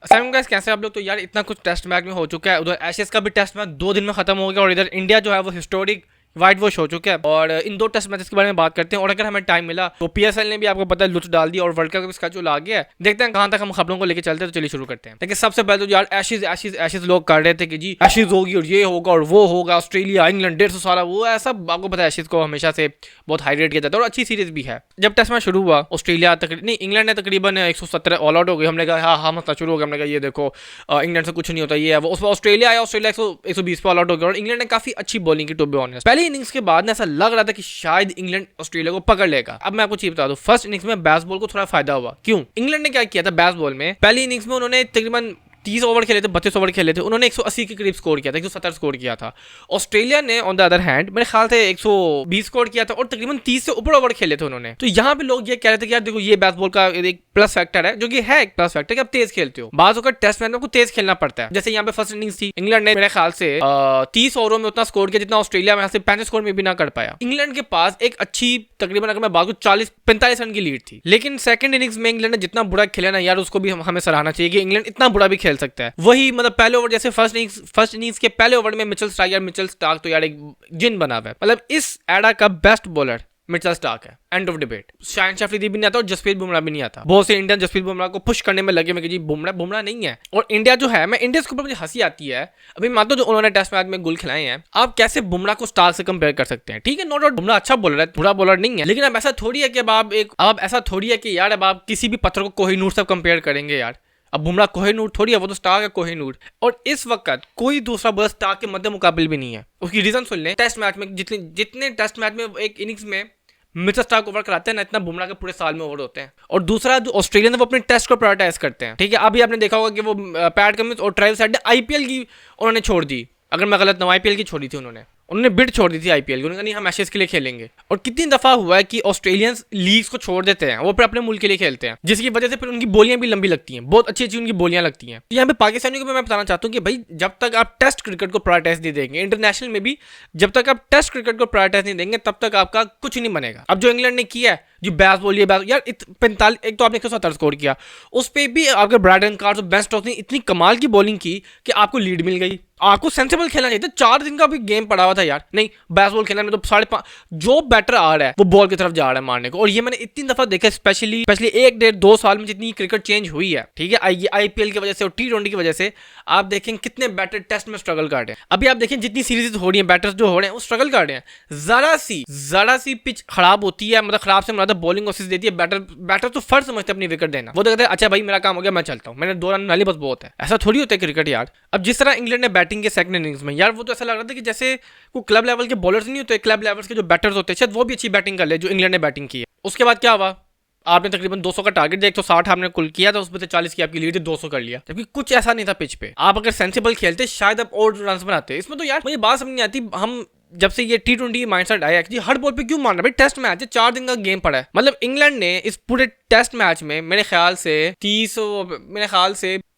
Aslam guys, कैसे आप लोग। तो यार इतना कुछ टेस्ट मैच में हो चुका है। उधर एशेज का भी टेस्ट मैच 2 दिन में खत्म हो गया और इधर इंडिया जो है वो हिस्टोरिक वाइट वॉश हो चुका है। और इन 2 टेस्ट मैचेस के बारे में बात करते हैं और अगर हमें टाइम मिला तो पीएसएल ने भी आपको पता है लुच डाल दी और वर्ल्ड कप इसका जो आ गया है। देखते हैं कहां तक हम खबरों को लेकर चलते हैं। तो चलिए शुरू करते हैं। लेकिन सबसे पहले तो यार एशेज लोग कर रहे थे कि जी एशेज होगी और ये होगा और वो होगा, ऑस्ट्रेलिया इंग्लैंड 150 सारा वो ऐसा। आपको पता है एशेज को हमेशा से बहुत हाई रेट किया जाता है और अच्छी सीरीज भी है। जब टेस्ट मैच शुरू हुआ ऑस्ट्रेलिया नहीं इंग्लैंड ने तकरीबन 117 ऑल आउट हो गई। हमने कहा हाँ मसला शुरू हो गया। हमने कहा ये देखो इंग्लैंड से कुछ नहीं होता, ये है वो। उस पर ऑस्ट्रेलिया आया, ऑस्ट्रेलिया 120 पे ऑल आउट हो गया और इंग्लैंड ने काफी अच्छी बॉलिंग की टू बी ऑनेस्ट। पहली इनिंग्स के बाद ऐसा लग रहा था कि शायद इंग्लैंड ऑस्ट्रेलिया को पकड़ लेगा। अब मैं आपको चीज बता दूं, फर्स्ट इनिंग्स में बैट्सबॉल को थोड़ा फायदा हुआ। क्यों? इंग्लैंड ने क्या किया था बैट्सबॉल में, पहली इनिंग्स में उन्होंने तकरीबन 30 ओवर खेले थे, 32 ओवर खेले थे, उन्होंने 180 के करीब स्कोर किया था, 170 स्कोर किया था। ऑस्ट्रेलिया ने ऑन द अदर हैंड मेरे ख्याल से 120 स्कोर किया था और तकरीबन 30 से ऊपर ओवर खेले थे उन्होंने। तो यहाँ पे लोग ये कह रहे थे कि यार देखो ये बैट्सबॉल का एक प्लस फैक्टर है, जो कि है एक प्लस फैक्टर कि आप तेज खेलते हो। बात होकर टेस्ट मैच में आपको तेज खेलना पड़ता है। जैसे यहाँ पे फर्स्ट इनिंग्स थी, इंग्लैंड ने मेरे ख्याल से 30 ओवरों में उतना स्कोर किया जितना ऑस्ट्रेलिया में 35 स्कोर में भी ना कर पाया। इंग्लैंड के पास एक अच्छी तकरीबन अगर मैं बात करूं 40-45 रन की लीड थी। लेकिन सेकंड इनिंग्स में इंग्लैंड ने जितना बुरा खेला ना यार, उसको भी हमें सराहना चाहिए कि इंग्लैंड इतना बुरा भी खेल सकता है। वही मतलब पहले ओवर जैसे फर्स्ट इनिंग्स के पहले ओवर में मिचेल स्टार्क तो यार एक जिन बना हुआ है। मतलब इस एरा का बेस्ट बॉलर मिचेल स्टार्क है, end of debate. Shaheen Shah Afridi भी नहीं आता और जसप्रीत बुमराह भी नहीं आता। बहुत से इंडियन जसप्रीत बुमराह को पुश करने में लगे में कि जी बुमराह नहीं है। और इंडिया जो है, मैं इंडिया के ऊपर मुझे हंसी आती है। अभी मानते हो जो उन्होंने टेस्ट मैच में गोल खिलाए हैं, आप कैसे बुमराह को स्टार्क से कंपेयर कर सकते हैं? ठीक है, नो डाउट बुमराह अच्छा बॉलर है, बुरा बॉलर नहीं है, लेकिन अब ऐसा थोड़ी है कि अब ऐसा थोड़ी है कि यार अब आप किसी भी पत्थर को कोहिनूर से कंपेयर करेंगे यार। अब बुमराह कोहिनूर थोड़ी है, वो तो स्टार्क है कोहिनूर। और इस वक्त कोई दूसरा बॉलर स्टार्क के मध्य मुकाबले भी नहीं है। उसकी रीजन सुन लें, टेस्ट मैच में जितने टेस्ट मैच में एक इनिंग्स में मिचेल स्टार्क ओवर कराते हैं ना, इतना बुमराह के पूरे साल में ओवर होते हैं। और दूसरा जो ऑस्ट्रेलियन है वो अपने टेस्ट को प्रायोरिटाइज करते हैं। ठीक है, अभी आपने देखा होगा कि वो पैट कमिंस और ट्रेविस हेड ने आईपीएल की उन्होंने छोड़ दी। अगर मैं गलत ना, आईपीएल की छोड़ी थी उन्होंने बिड छोड़ दी थी आईपीएल की। उन्होंने कहा नहीं हम एशेज के लिए खेलेंगे। और कितनी दफा हुआ है कि ऑस्ट्रेलियंस लीग्स को छोड़ देते हैं, वो फिर अपने मुल्क के लिए खेलते हैं, जिसकी वजह से फिर उनकी बोलियां भी लंबी लगती हैं, बहुत अच्छी उनकी बोलियां लगती हैं। तो यहाँ पे पाकिस्तानियों को मैं बताना चाहता हूँ कि भाई जब तक आप टेस्ट क्रिकेट को प्रायोरिटाइज नहीं देंगे, इंटरनेशनल में भी जब तक आप टेस्ट क्रिकेट को प्रायोरिटाइज नहीं देंगे, तब तक आपका कुछ नहीं बनेगा। अब जो इंग्लैंड ने किया है जो बैस बोलिए यार 45, एक तो आपने 170 स्कोर किया, उस पर भी आपके ब्रायडन कार्ड्स और बेन स्टोक्स ने इतनी कमाल की बॉलिंग की कि आपको लीड मिल गई। आपको सेंसिबल खेलना चाहिए था। 4 दिन का भी गेम पड़ा हुआ था यार। नहीं, बैसबॉल खेलने में तो 5.5 जो बैटर आ रहा है वो बॉल की तरफ जा रहा है मारने को। और ये मैंने इतनी दफा देखा, स्पेशली 1-1.5-2 साल में जितनी क्रिकेट चेंज हुई है, ठीक है, आईपीएल की वजह से और T20 की वजह से। आप देखें कितने बैटर टेस्ट में स्ट्रगल कर रहे हैं। अभी आप देखें जितनी सीरीज हो रही है, बैटर्स जो हो रहे हैं वो स्ट्रगल कर रहे हैं। जरा सी पिच खराब होती है, मतलब खराब से मतलब बॉलिंग असिस्ट देती है, बैटर तो फर्ज समझते अपनी विकेट देना। वो तो कहते हैं अच्छा भाई मेरा काम हो गया, मैं चलता हूँ, मैंने 2 रन डाली बस बहुत है। ऐसा थोड़ी होता है क्रिकेट यार। अब जिस तरह इंग्लैंड ने बैटिंग के सेकंड इनिंग्स में यार, वो तो ऐसा लग रहा था कि जैसे कोई क्लब लेवल के बॉलर्स नहीं होते, क्लब लेवल के जो बैटर्स होते हैं शायद वो भी अच्छी बैटिंग कर ले जो इंग्लैंड ने बैटिंग की है। उसके बाद क्या हुआ, आपने तकरीबन 200 का टारगेट दिया, 160 आपने कुल किया था, उसमें से 40 की आपकी लीड थी, 200 कर लिया। जबकि कुछ ऐसा नहीं था पिच पे। आप अगर सेंसिबल खेलते शायद आप और रन बनाते। इसमें तो यार मुझे बात समझ नहीं आती, हम जब से ये T20 माइंडसेट आया कि हर बॉल पे क्यों मारना भाई, टेस्ट मैच है, 4 दिन का गेम पड़ा है। मतलब इंग्लैंड ने इस पूरे टेस्ट मैच में मेरे ख्याल से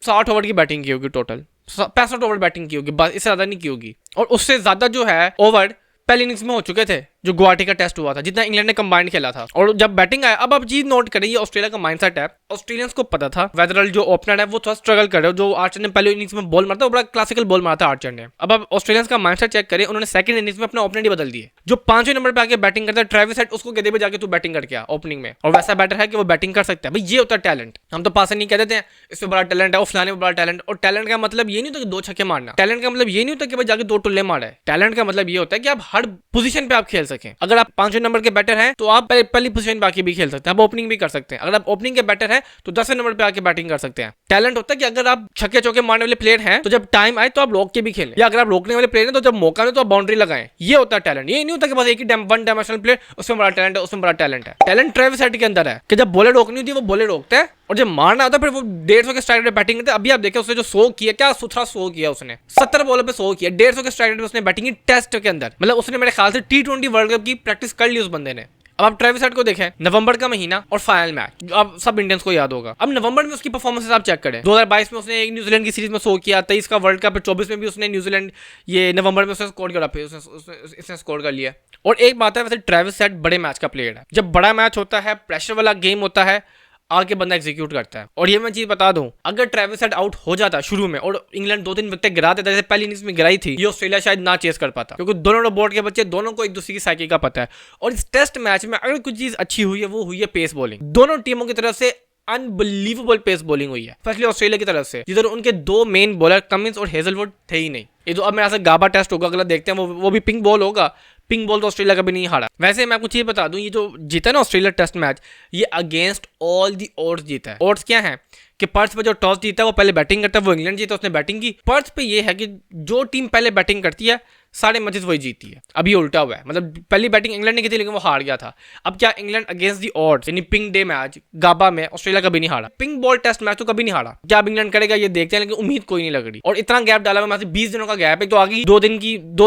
60 ओवर की बैटिंग की होगी, टोटल 65 ओवर बैटिंग की होगी, बस इससे ज्यादा नहीं की होगी। और उससे ज्यादा जो है ओवर पहले इनिंग्स में हो चुके थे जो गुवाहाटी का टेस्ट हुआ था, जितना इंग्लैंड ने कंबाइंड खेला था। और जब बैटिंग आया, अब आप चीज नोट करें, ये ऑस्ट्रेलिया का माइंडसेट है। ऑस्ट्रेलियंस को पता था वेदरल जो ओपनर है वो थोड़ा स्ट्रगल कर रहे हो। जो आर्चर ने पहले इनिंग्स में बॉल मारा था वो बड़ा क्लासिकल बॉल मारा था आर्चर ने। अब आप ऑस्ट्रेलियंस का माइंडसेट चेक करें, उन्होंने सेकंड इनिंग्स में अपना ओपनर ही बदल दिए। जो 5वें नंबर पे आके बैटिंग करता है ट्रेविस हेड, उसको कहते जाके तू बैटिंग करके आ ओपनिंग में। और वैसा बैटर है कि वो बैटिंग कर सकता है। भाई ये होता है टैलेंट। हम तो पास नहीं कह देते हैं इसमें बड़ा टैलेंट है, वो फलाने में बड़ा टैलेंट। और टैलेंट का मतलब ये नहीं होता कि 2 छक्के मारना। टैलेंट का मतलब ये नहीं होता कि भाई जाके 2 टुल्ले मारा है। टैलेंट का मतलब ये होता है कि आप हर पोजीशन पे आप खेल सकें। अगर आप 5वें नंबर के बैटर हैं तो आप पहली पोजीशन पे आके भी खेल सकते हैं, आप ओपनिंग भी कर सकते हैं। अगर आप ओपनिंग के बैटर हैं तो 10वें नंबर पे आके बैटिंग कर सकते हैं। टैलेंट होता है कि अगर आप छक्के चौके मारने वाले प्लेयर हैं तो जब टाइम आए तो आप रोक के भी खेलें, या अगर आप रोकने वाले प्लेयर हैं तो जब मौका मिले तो आप बाउंड्री लगाएं। ये होता है टैलेंट। ये नहीं होता कि बस एक ही वन डायमेंशनल प्लेयर, उसमें बड़ा टैलेंट है, उसमें बड़ा टैलेंट है। टैलेंट ट्रेविस हेड के अंदर है कि जब बॉलर रोकनी होती है वो बॉलर रोकता है, और जब मारना होता है फिर वो 150 के स्ट्राइक रेट बैटिंग करते हैं। अभी आप देखें उसने जो 100 किया, क्या सुथरा 100 किया उसने, 70 बॉलों पे 100 किया, 150 के स्ट्राइक रेट पे उसने बैटिंग की टेस्ट के अंदर। मतलब उसने मेरे ख्याल से T20 वर्ल्ड कप की प्रैक्टिस कर ली उस बंदे ने। अब आप ट्रेविस हेड को देखें, नवंबर का महीना और फाइनल मैच, अब सब इंडियंस को याद होगा। अब नवंबर में उसकी परफॉर्मेंस आप चेक करें, 2022 में उसने एक न्यूजीलैंड की सीरीज में 100 किया, 23 का वर्ल्ड कप, 24 में भी उसने न्यूजीलैंड ये नवंबर में उसने स्कोर किया, फिर इसने स्कोर कर लिया। और एक बात है, वैसे ट्रेविस हेड बड़े मैच का प्लेयर है। जब बड़ा मैच होता है, प्रेशर वाला गेम होता है, आके बंदा एग्जीक्यूट करता है। और ये मैं चीज बता दूं, अगर ट्रेविस हेड आउट हो जाता शुरू में और इंग्लैंड 2-3 विकेट गिरा देता जैसे पहली इनिंग्स में गिराई थी, ये ऑस्ट्रेलिया शायद ना चेस कर पाता, क्योंकि दोनों बोर्ड के बच्चे दोनों को एक दूसरे की साइकिल का पता है। और इस टेस्ट मैच में अगर कुछ चीज अच्छी हुई है वो हुई है पेस बॉलिंग। दोनों टीमों की तरफ से अनबिलीवेबल पेस बॉलिंग हुई है, स्पेशली ऑस्ट्रेलिया की तरफ से, जिधर उनके दो मेन बॉलर कमिंस और हेजलवुड थे ही नहीं। ये तो अब मेरा से गाबा टेस्ट होगा, अगला देखते हैं, वो भी पिंक बॉल होगा। पिंक बॉल तो ऑस्ट्रेलिया कभी नहीं हारा। वैसे मैं आपको चीज बता दूं, ये जो जीता ना ऑस्ट्रेलिया टेस्ट मैच, ये अगेंस्ट ऑल दी ऑड्स जीता है। ऑड्स क्या है कि पर्थ पे जो टॉस जीता है वो पहले बैटिंग करता है, वो इंग्लैंड जीता, उसने बैटिंग की। पर्थ पे ये है कि जो टीम पहले बैटिंग करती है सारे मैचेस वही जीती है। अभी उल्टा हुआ है, मतलब पहली बैटिंग इंग्लैंड ने की थी लेकिन वो हार गया था। अब क्या इंग्लैंड अगेंस्ट दी ऑड्स यानी पिंक डे मैच गाबा में ऑस्ट्रेलिया कभी नहीं हारा, पिंक बॉल टेस्ट मैच तो कभी नहीं हारा। क्या अब इंग्लैंड करेगा ये देखते हैं, लेकिन उम्मीद कोई नहीं लग रही। और इतना गैप डाला हुआ, 20 दिनों का गैप है, तो आगे 2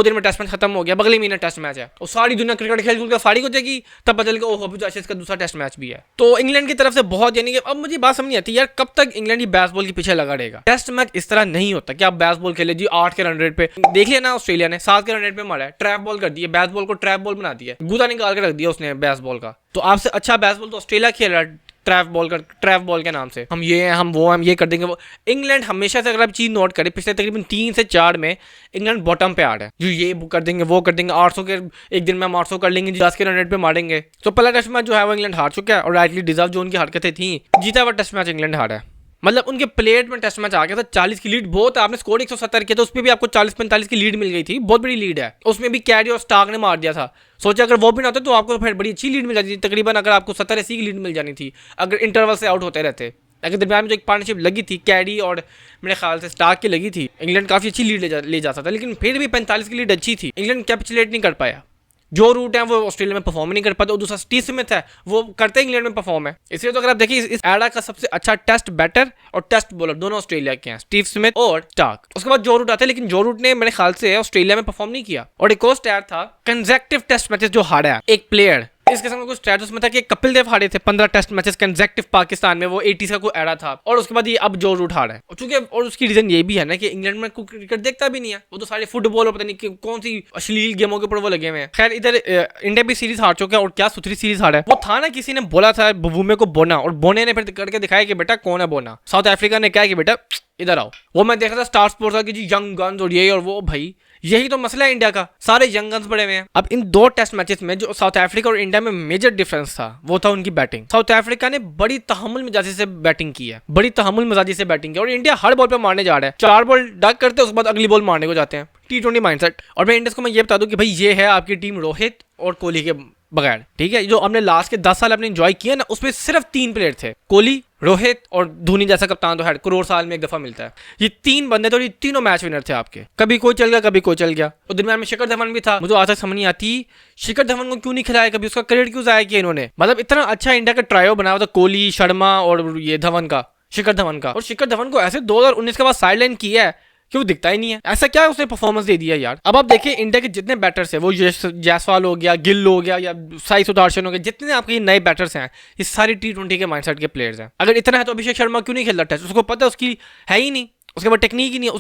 दिन में टेस्ट मैच खत्म हो गया, अगले महीने टेस्ट मैच है और सारी दुनिया क्रिकेट खेल के फाड़ी हो जाएगी, तब पता चलेगा ओहो अभी एशेज का दूसरा टेस्ट मैच भी है। तो इंग्लैंड की तरफ से बहुत, यानी कि अब मुझे बात समझ नहीं आती यार, कब तक इंग्लैंड बैसबॉल के पीछे लगा रहेगा। टेस्ट मैच इस तरह नहीं होता कि आप बैसबॉल खेले जी 8 के रन रेट पे, देख लिया ना ऑस्ट्रेलिया ने 7 के रन रेट पे मारा है, ट्रैप बॉल कर दिया, बैसबॉल को ट्रैप बॉल बना दिया, गुदा निकाल के रख दिया उसने बैसबॉल का। तो आपसे अच्छा बैसबॉल तो ऑस्ट्रेलिया खेल रहा है ट्रैप बॉल के नाम से, हम ये हैं हम वो हम ये कर देंगे वो। इंग्लैंड हमेशा से, अगर आप चीज नोट करें, पिछले तकरीबन 3 से 4 में इंग्लैंड बॉटम पे आ रहा है, जो ये कर देंगे वो कर देंगे, 800 के एक दिन में हम 800 कर लेंगे, 10 के रन रेट पे मारेंगे। तो पहला टेस्ट मैच जो है वो इंग्लैंड हार चुका है और राइटली डिजर्व, जो उनकी हरकतें थी, जीता हुआ टेस्ट मैच इंग्लैंड हारा है। मतलब उनके प्लेट में टेस्ट मैच आ गया था, 40 की लीड बहुत है, आपने स्कोर 170 किया था, उसमें भी आपको 40-45 की लीड मिल गई थी, बहुत बड़ी लीड है। उसमें भी कैरी और स्टार्क ने मार दिया था, सोचा अगर वो भी ना होता तो आपको फिर बड़ी अच्छी लीड मिल जाती थी, तकरीबन अगर आपको 70-80 की लीड मिल जानी थी अगर इंटरवल से आउट होते रहते। अगर दरमियान में जो एक पार्टनरशिप लगी थी कैरी और मेरे ख्याल से स्टार्क की लगी थी, इंग्लैंड काफी अच्छी लीड ले जा सकता था, लेकिन फिर भी 45 की लीड अच्छी थी, इंग्लैंड कैपिचुलेट नहीं कर पाया। जो रूट है वो ऑस्ट्रेलिया में परफॉर्म नहीं कर पाते, और दूसरा स्टीव स्मिथ है वो करते इंग्लैंड में परफॉर्म है। इसलिए तो अगर आप देखिए इस एरा का सबसे अच्छा टेस्ट बैटर और टेस्ट बॉलर दोनों ऑस्ट्रेलिया के हैं, स्टीव स्मिथ और स्टार्क। उसके बाद जो रूट आते हैं, लेकिन जो रूट ने मेरे ख्याल से ऑस्ट्रेलिया में परफॉर्म नहीं किया। और एक और स्टैट था कंसेक्टिव टेस्ट मैचेस जो हारा है एक प्लेयर, इस किस्म का कुछ स्टेटस में था कि कपिल देव हारे थे 15 टेस्ट मैचेस कंसेक्टिव पाकिस्तान में, वो 80 का कोई एरा था। और उसके बाद ये अब जो रूट हारा है, चूंकि और उसकी रीजन ये भी है ना कि इंग्लैंड में कोई क्रिकेट देखता भी नहीं है, वो तो सारे फुटबॉल और पता नहीं कौन सी अश्लील गेमों के ऊपर वो लगे हुए हैं। खैर इधर इंडिया भी सीरीज हार चुका है, और क्या सुथरी सीरीज हारा है। वो था ना किसी ने बोला था बुमे को बोना, और बोने ने फिर करके दिखाया कि बेटा कौन है बोना। साउथ अफ्रीका ने कहा कि बेटा इधर आओ। वो मैं देखा था स्टार स्पोर्ट्स का कि जी यंग गन्स और ये और वो, भाई यही तो मसला है इंडिया का, सारे यंग गन्स पड़े हुए हैं। अब इन 2 टेस्ट मैचेस में जो साउथ अफ्रीका और इंडिया में मेजर डिफरेंस था वो था उनकी बैटिंग। साउथ अफ्रीका ने बड़ी तहम्मुल मिजाजी से बैटिंग की है, बड़ी तहम्मुल मिजाजी से बैटिंग की, और इंडिया हर बॉल पे मारने जा रहा है, 4 बॉल डक करते हैं उसके बाद अगली बॉल मारने को जाते हैं, T20 माइंडसेट। और मैं इंडियंस को मैं ये बता दूं कि भाई ये है आपकी टीम रोहित और कोहली के बगैर, ठीक है। जो हमने लास्ट के 10 साल अपने एंजॉय किया ना, उसमें सिर्फ 3 प्लेयर थे, कोहली, रोहित और धोनी जैसा कप्तान तो है करोड़ साल में एक दफा मिलता है। ये 3 बंदे तो, ये तीनों मैच विनर थे आपके, कभी कोई चल गया कभी कोई चल गया। और दरमियान में शिखर धवन भी था, मुझे आज तक समझ नहीं आती शिखर धवन को क्यों नहीं खिलाया, कभी उसका क्रेडिट क्यों जाया किया इन्होंने। मतलब इतना अच्छा इंडिया का ट्रायो बनाया हुआ था कोहली, शर्मा और ये धवन का, शिखर धवन का, और शिखर धवन को ऐसे 2019 के बाद साइडलाइन किया है कि वो दिखता ही नहीं है। ऐसा क्या उसने परफॉर्मेंस दे दिया यार। अब आप देखिए इंडिया के जितने बैटर्स हैं, वो जायसवाल हो गया, गिल हो गया या साई सुदर्शन हो गया, जितने आपके नए बैटर्स हैं ये सारी T20 के माइंडसेट के प्लेयर्स हैं। अगर इतना है तो अभिषेक शर्मा क्यों नहीं खेलता टेस्ट, उसको पता है उसकी है ही नहीं, उसके बाद टेक्निक ही नहीं है,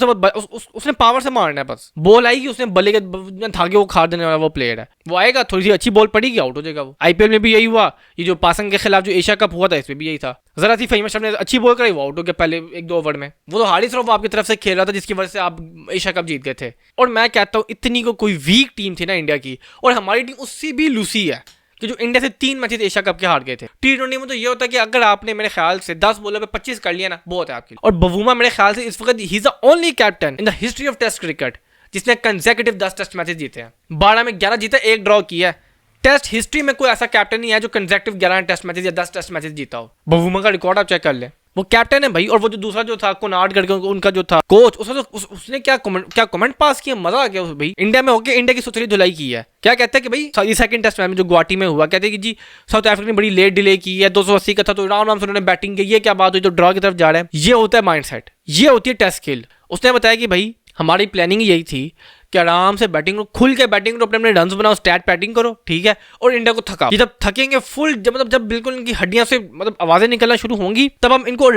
उसने पावर से मारना है, बस बॉल आएगी उसने बल्ले के धागे को खार देने वाला वो प्लेयर है। वो आएगा, थोड़ी सी अच्छी बॉल पड़ेगी, आउट हो जाएगा वो। IPL में भी यही हुआ, ये जो पासंग के खिलाफ जो एशिया कप हुआ था इसमें भी यही था, जरा सी फेमस ने अच्छी बॉल कराई, वो आउट हो गया पहले 1-2 ओवर में। वो तो हारिस रऊफ आपकी तरफ से खेल रहा था जिसकी वजह से आप एशिया कप जीत गए थे। और मैं कहता हूँ इतनी को कोई वीक टीम थी ना इंडिया की, और हमारी टीम उससे भी लूसी है कि जो इंडिया से 3 मैचेस एशिया कप के हार गए थे। T20 में तो ये होता है कि अगर आपने मेरे ख्याल से 10 बॉलों पे 25 कर लिया ना, बहुत है आपके लिए। और बवूमा मेरे ख्याल से इस वक्त he is the only captain in the history of test cricket जिसने कंसेक्यूटिव 10 टेस्ट मैचेस जीते हैं, 12 में 11 जीते, 1 ड्रॉ किया है। टेस्ट हिस्ट्री में कोई ऐसा कैप्टन नहीं है जो कंसेक्यूटिव 11 टेस्ट मैचेस या 10 टेस्ट मैचेस जीता हो। बवूमा का रिकॉर्ड आप चेक कर ले, वो कैप्टन है भाई। और वो जो दूसरा जो था कोनार्ड करके उनका जो था कोच, उसने क्या कमेंट पास किया, मजा आ गया भाई। इंडिया में होके इंडिया की सुथरी धुलाई की है। क्या कहते हैं कि भाई ये सेकंड टेस्ट मैच में जो गुवाहाटी में हुआ, कहते हैं कि जी साउथ अफ्रीका ने बड़ी लेट डिले की है, 280 का था तो राम से उन्होंने बैटिंग की, ये क्या बात हुई, तो ड्रॉ की तरफ जा रहे हैं। ये होता है माइंडसेट, ये होती है टेस्ट स्किल। उसने बताया कि भाई हमारी प्लानिंग यही थी कि आराम से बैटिंग करो, खुल के बैटिंग करो, अपने अपने रन बनाओ, स्टैट बैटिंग करो, ठीक है, और इंडिया को थकाओ। ये जब थकेंगे फुल, जब बिल्कुल इनकी हड्डियां से आवाजें निकलना शुरू होंगी, तब हम इनको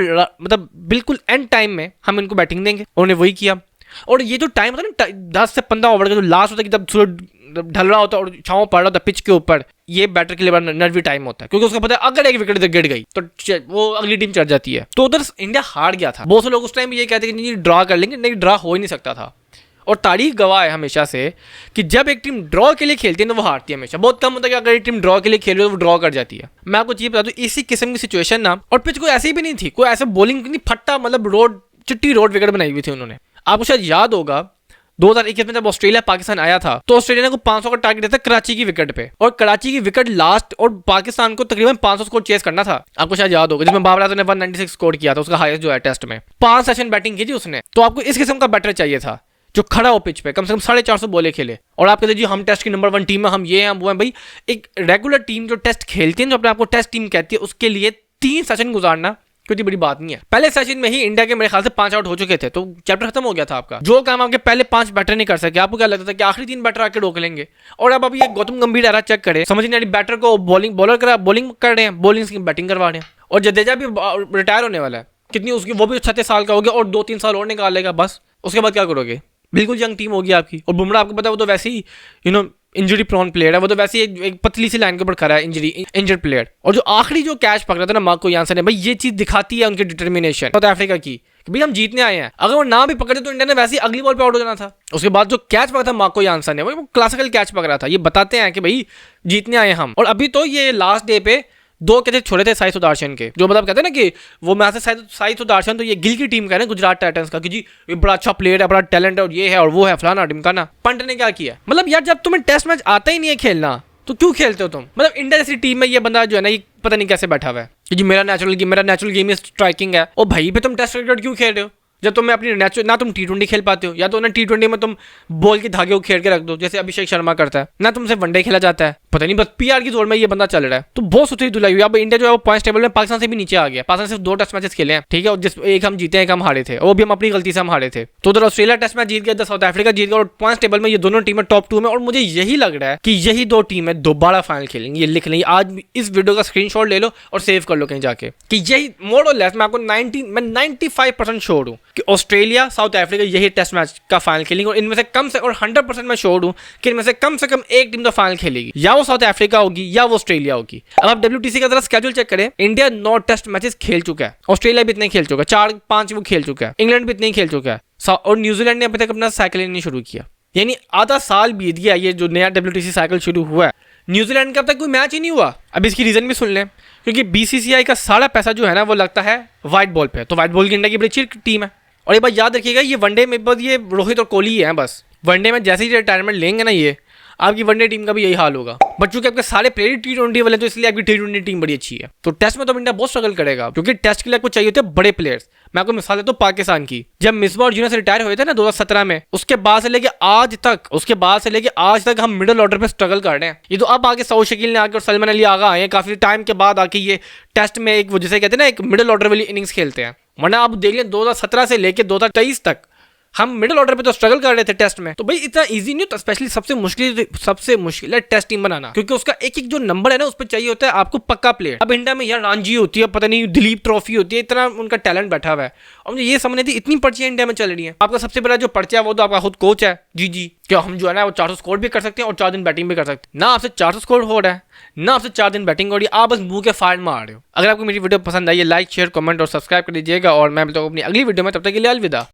बिल्कुल एंड टाइम में हम इनको बैटिंग देंगे। उन्होंने वही किया। और ये जो टाइम होता है ना 10 से 15 ओवर का जो लास्ट होता है कि जब सूरज ढल रहा होता है और छाँव पड़ रहा होता है पिच के ऊपर, ये बैटर के लिए बड़ा नर्वी टाइम होता है, क्योंकि उसको पता है अगर एक विकेट गिर गई तो वो अगली टीम चढ़ जाती है। तो उधर इंडिया हार गया था। बहुत से लोग उस टाइम ये कहते हैं कि ड्रॉ कर लेंगे, नहीं ड्रॉ हो ही नहीं सकता था। और तारीख गवाह है हमेशा से कि जब एक टीम ड्रॉ के लिए खेलती है तो वो हारती है हमेशा। बहुत कम होता है कि अगर एक टीम ड्रॉ के लिए खेल रही है तो वो ड्रॉ कर जाती है। मैं आपको चीज बता दूं, इसी किस्म की सिचुएशन ना, और पिच कोई ऐसी भी नहीं थी, कोई ऐसा बॉलिंग नहीं, फट्टा मतलब रोड चिट्टी रोड विकेट बनाई हुई थी उन्होंने। आपको शायद याद होगा 2021 में जब ऑस्ट्रेलिया पाकिस्तान आया था तो ऑस्ट्रेलिया ने को 500 का टारगेट दिया था कराची की विकेट पे, और कराची की विकेट लास्ट, और पाकिस्तान को तकरीबन 500 स्कोर चेस करना था। आपको शायद याद होगा जिसमें बाबर आजम ने 196 स्कोर किया था, उसका हाईएस्ट जो है टेस्ट में। 5 सेशन बैटिंग की थी उसने। तो आपको इस किस्म का बैटर चाहिए था जो खड़ा हो पिच पे, कम से कम 450 बॉले खेले। और आप कहते जी हम टेस्ट की नंबर 1 टीम है, हम ये हैं हम वो हैं। भाई एक रेगुलर टीम जो टेस्ट खेलती है, जो अपने आपको टेस्ट टीम कहती है, उसके लिए 3 सेशन गुजारना कोई बड़ी बात नहीं है। पहले सेशन में ही इंडिया के मेरे ख्याल से 5 आउट हो चुके थे, तो चैप्टर खत्म हो गया था आपका। जो काम आपके पहले 5 बैटर नहीं कर सके, आपको क्या लगता था कि आखिरी 3 बैटर आके रोक लेंगे। और अब अभी ये गौतम गंभीर एरा चेक करे, समझ नहीं आ रही, बैटर को बॉलिंग कर रहे हैं, बॉलिंग की बैटिंग करवा रहे हैं। और जडेजा भी रिटायर होने वाला है, कितनी उसकी, वो भी 36 साल का हो गया, और 2-3 साल और निकाल लेगा बस। उसके बाद क्या करोगे? बिल्कुल यंग टीम होगी आपकी। और बुमराह आपको पता है वो तो वैसे ही इंजरी प्रोन प्लेयर है, वो तो वैसे ही एक पतली सी लाइन के ऊपर खड़ा है, इंजर्ड प्लेयर। और जो आखिरी जो कैच पकड़ा था ना मार्को यानसन ने, भाई ये चीज दिखाती है उनकी डिटर्मिनेशन साउथ अफ्रीका की कि भाई हम जीतने आए हैं। अगर वो ना भी पकड़े तो इंडिया ने वैसे ही अगली बॉल पे आउट हो जाना था। उसके बाद जो कैच पकड़ा था मार्को यानसन ने, वो क्लासिकल कैच पकड़ा था। ये बताते हैं कि भाई जीतने आए हम। और अभी तो ये लास्ट डे पे 2 कैसे छोड़े थे साई सुदर्शन के, जो मतलब कहते हैं ना कि वो मैं से साई सुदर्शन, तो ये गिल की टीम का है गुजरात टाइटंस का, कि जी ये बड़ा अच्छा प्लेयर है, बड़ा टैलेंट है, और ये है और वो है फलाना ढिमकाना। पंट ने क्या किया, मतलब यार जब तुम्हें टेस्ट मैच आता ही नहीं है खेलना तो क्यों खेलते हो तुम? मतलब इंडिया जैसी टीम में ये बंदा जो है ना, ये पता नहीं कैसे बैठा हुआ है कि जी मेरा नेचुरल गेम स्ट्राइकिंग है। और भाई पे तुम टेस्ट क्रिकेट क्यों खेल रहे हो जब तुम्हें अपनी नेचुरल, ना तुम T20 खेल पाते हो, या तो ना T20 में तुम बॉल के धागे को खेल के रख दो जैसे अभिषेक शर्मा करता है, ना तुमसे वनडे खेला जाता है, पता नहीं बस PR की जोर में ये बंदा चल रहा है। तो बहुत सुथरी धुलाई हुई। अब इंडिया जो है वो पॉइंट्स टेबल में पाकिस्तान से भी नीचे आ गया। पाकिस्तान सिर्फ 2 टेस्ट मैचेस खेले हैं, ठीक है, और जिस एक हम जीते, एक हम हारे थे, वो भी हम अपनी गलती से हम हारे थे। तो उधर ऑस्ट्रेलिया टेस्ट मैच जीत गया, इधर साउथ अफ्रीका जीत गया, और पॉइंट्स टेबल में ये दोनों टीमें टॉप 2 में। और मुझे यही लग रहा है कि यही 2 टीमें दोबारा फाइनल खेलेंगी। ये लिख लेंगे आज, इस वीडियो का स्क्रीनशॉट ले लो और सेव कर लो कहीं जाके, कि यही मोर और लेस मैं आपको 95% श्योर हूँ कि ऑस्ट्रेलिया साउथ अफ्रीका यही टेस्ट मैच का फाइनल खेलेंगे। और इनमें से कम से, और 100% मैं श्योर हूँ कि इनमें से कम एक टीम तो फाइनल खेलेगी, या वो साउथ अफ्रीका होगी या वो ऑस्ट्रेलिया होगी। अब आप WTC का जरा स्केड्यूल चेक करें, इंडिया 9 टेस्ट मैचेस खेल चुका है, ऑस्ट्रेलिया भी इतने खेल चुका है, 4-5 वो खेल चुका है, इंग्लैंड भी इतने खेल चुका है, और न्यूजीलैंड ने अभी तक अपना साइकिल नहीं शुरू किया। यानी आधा साल बीत गया ये जो नया WTC साइकिल शुरू हुआ है, न्यूजीलैंड का अब तक कोई मैच ही नहीं हुआ। अब इसकी रीजन भी सुन लें, क्योंकि BCCI का सारा पैसा जो है ना वो लगता है व्हाइट बॉल पे। तो व्हाइट बॉल की इंडिया की बड़ी अच्छी टीम है। और ये बात याद रखिएगा, ये वनडे में बस ये रोहित और कोहली है बस। वनडे में जैसे ही रिटायरमेंट लेंगे ना ये, आपकी वनडे टीम का भी यही हाल होगा। बट चूंकि आपके सारे प्लेयर T20 वाले, तो इसलिए आपकी T20 टीम बड़ी अच्छी है। तो टेस्ट में तो इंडिया बहुत स्ट्रगल करेगा, क्योंकि टेस्ट के लिए आपको चाहिए होते हैं बड़े प्लेयर्स। मैं आपको मिसाल देता हूँ पाकिस्तान की, जब मिसबा और यूनुस रिटायर हुए थे ना 2017 में, उसके बाद से लेके आज तक हम मिडिल ऑर्डर पे स्ट्रगल कर रहे हैं। ये तो अब आके सऊद शकील ने आके और सलमान अली आगा आए हैं काफी टाइम के बाद आके ये टेस्ट में एक वो जिसे कहते हैं ना एक मिडिल ऑर्डर वाली इनिंग्स खेलते हैं। वरना आप देख लें 2017 से लेके 2023 तक हम मिडिल ऑर्डर पे तो स्ट्रगल कर रहे थे टेस्ट में। तो भाई इतना इजी नहीं होता, स्पेशली सबसे मुश्किल है टेस्ट टीम बनाना, क्योंकि उसका एक जो नंबर है ना उस पर चाहिए होता है आपको पक्का प्लेयर। अब इंडिया में यार रणजी होती है, पता नहीं दिलीप ट्रॉफी होती है, इतना उनका टैलेंट बैठा हुआ है। और मुझे ये समझ नहीं थी इतनी पर्चियां इंडिया में चल रही है। आपका सबसे बड़ा जो पर्चा है वो तो आपका खुद कोच है जी क्या हम जो है ना वो 400 स्कोर भी कर सकते हैं और 4 दिन बैटिंग भी कर सकते हैं। ना आपसे 400 स्कोर हो रहा है, ना आपसे 4 दिन बैटिंग हो रही है, आप बस मुंह के फाड़ मार रहे हो। अगर आपको मेरी वीडियो पसंद आई है, लाइक शेयर कमेंट और सब्सक्राइब कर दीजिएगा। और मैं मिलता हूं अपनी अगली वीडियो में, तब तक के लिए अलविदा।